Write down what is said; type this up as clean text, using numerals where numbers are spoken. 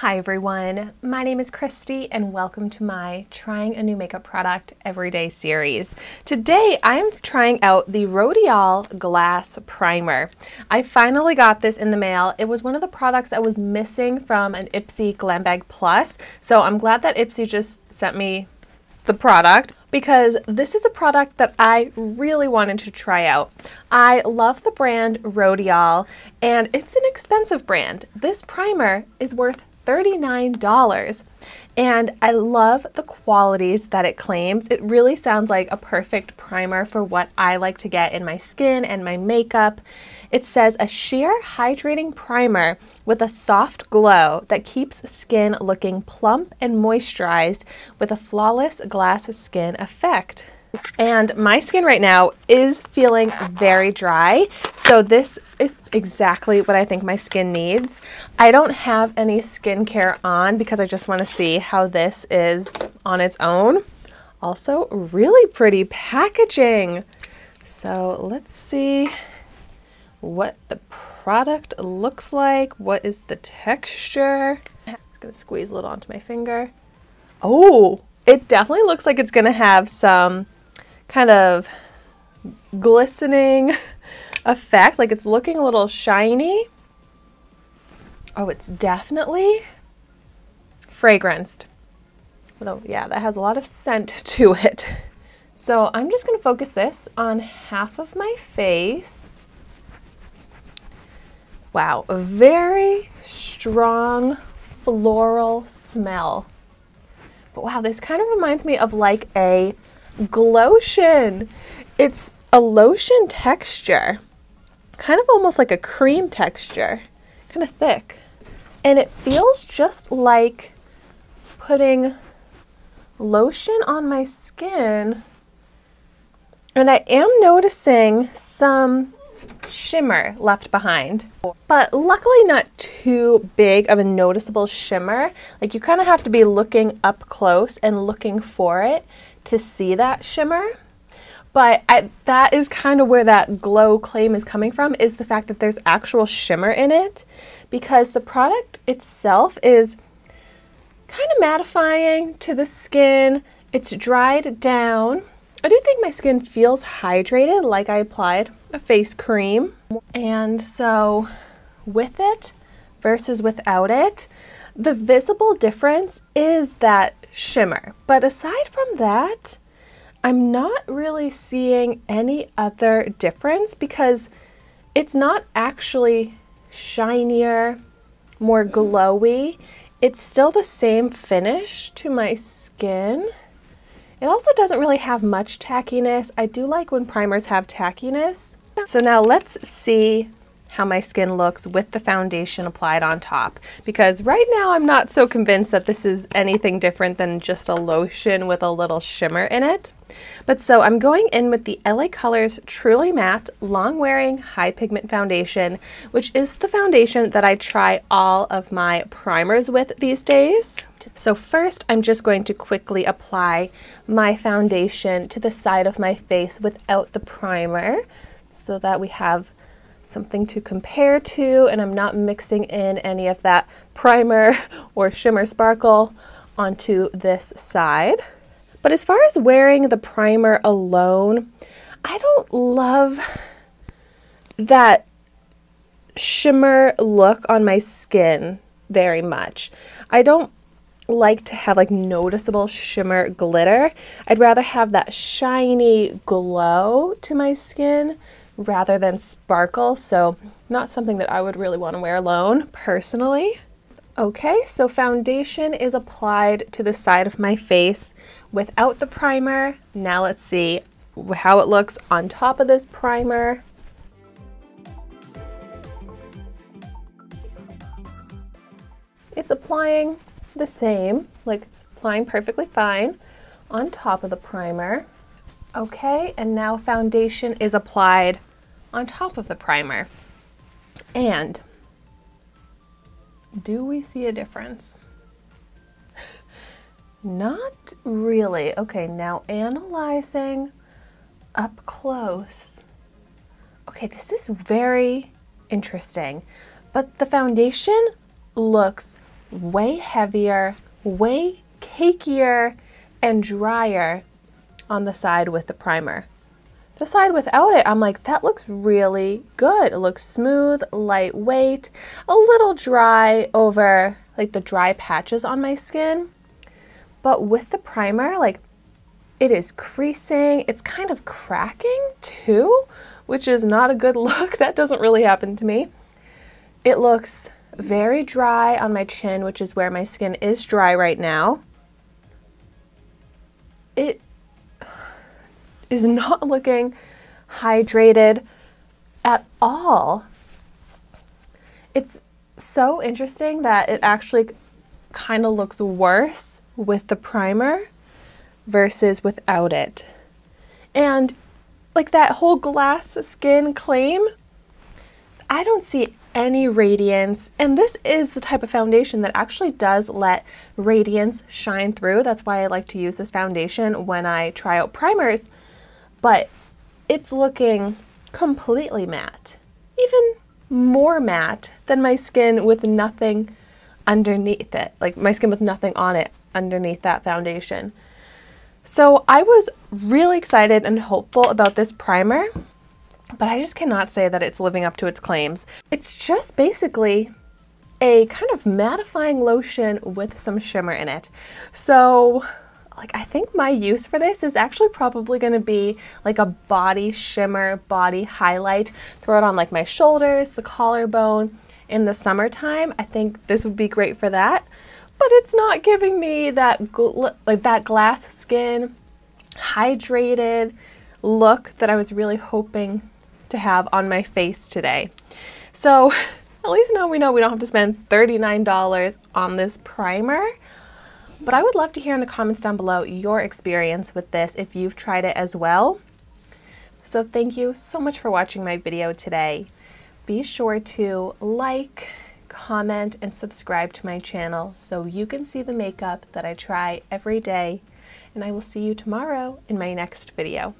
Hi everyone, my name is Christy and welcome to my Trying a New Makeup Product Everyday series. Today I'm trying out the Rodial Glass Primer. I finally got this in the mail. It was one of the products that was missing from an Ipsy Glam Bag Plus, so I'm glad that Ipsy just sent me the product because this is a product that I really wanted to try out. I love the brand Rodial and it's an expensive brand. This primer is worth $39 and I love the qualities that it claims. It really sounds like a perfect primer for what I like to get in my skin and my makeup. It says a sheer hydrating primer with a soft glow that keeps skin looking plump and moisturized with a flawless glass skin effect. And my skin right now is feeling very dry, so this is exactly what I think my skin needs. I don't have any skincare on because I just want to see how this is on its own. Also, really pretty packaging. So let's see what the product looks like. What is the texture? I'm just gonna squeeze a little onto my finger. Oh, it definitely looks like it's gonna have some kind of glistening effect, like it's looking a little shiny. Oh, it's definitely fragranced. Although, yeah, that has a lot of scent to it. So I'm just gonna focus this on half of my face. Wow, a very strong floral smell. But wow, this kind of reminds me of like a glowtion. It's a lotion texture, kind of almost like a cream texture, kind of thick. And it feels just like putting lotion on my skin. And I am noticing some shimmer left behind, but luckily not too big of a noticeable shimmer. Like you kind of have to be looking up close and looking for it to see that shimmer. But that is kind of where that glow claim is coming from, is the fact that there's actual shimmer in it, because the product itself is kind of mattifying to the skin. It's dried down. I do think my skin feels hydrated, like I applied a face cream. And so with it versus without it, the visible difference is that shimmer. But aside from that, I'm not really seeing any other difference because it's not actually shinier, more glowy. It's still the same finish to my skin. It also doesn't really have much tackiness. I do like when primers have tackiness. So now let's see how my skin looks with the foundation applied on top, because right now I'm not so convinced that this is anything different than just a lotion with a little shimmer in it. But so I'm going in with the LA Colors Truly Matte Long Wearing High Pigment Foundation, which is the foundation that I try all of my primers with these days. So first I'm just going to quickly apply my foundation to the side of my face without the primer so that we have something to compare to and I'm not mixing in any of that primer or shimmer sparkle onto this side. But as far as wearing the primer alone, I don't love that shimmer look on my skin very much. I don't like to have like noticeable shimmer glitter. I'd rather have that shiny glow to my skin rather than sparkle, so not something that I would really want to wear alone personally. Okay, so foundation is applied to the side of my face without the primer. Now let's see how it looks on top of this primer. It's applying the same, like it's applying perfectly fine on top of the primer. Okay, and now foundation is applied on top of the primer. And do we see a difference? Not really. Okay, now analyzing up close. Okay, this is very interesting, but the foundation looks way heavier, way cakier, and drier on the side with the primer. The side without it, I'm like, that looks really good. It looks smooth, lightweight, a little dry over like the dry patches on my skin. But with the primer, like, it is creasing. It's kind of cracking too, which is not a good look. That doesn't really happen to me. It looks very dry on my chin, which is where my skin is dry right now. It is not looking hydrated at all. It's so interesting that it actually kind of looks worse with the primer versus without it. And like that whole glass skin claim, I don't see any radiance, and this is the type of foundation that actually does let radiance shine through. That's why I like to use this foundation when I try out primers, but it's looking completely matte, even more matte than my skin with nothing underneath it, like my skin with nothing on it underneath that foundation. So I was really excited and hopeful about this primer, but I just cannot say that it's living up to its claims. It's just basically a kind of mattifying lotion with some shimmer in it. So like, I think my use for this is actually probably going to be like a body shimmer, body highlight. Throw it on like my shoulders, the collarbone in the summertime. I think this would be great for that. But it's not giving me that like that glass skin, hydrated look that I was really hoping to have on my face today. So at least now we know we don't have to spend $39 on this primer. But I would love to hear in the comments down below your experience with this if you've tried it as well. So thank you so much for watching my video today. Be sure to like, comment, and subscribe to my channel so you can see the makeup that I try every day. And I will see you tomorrow in my next video.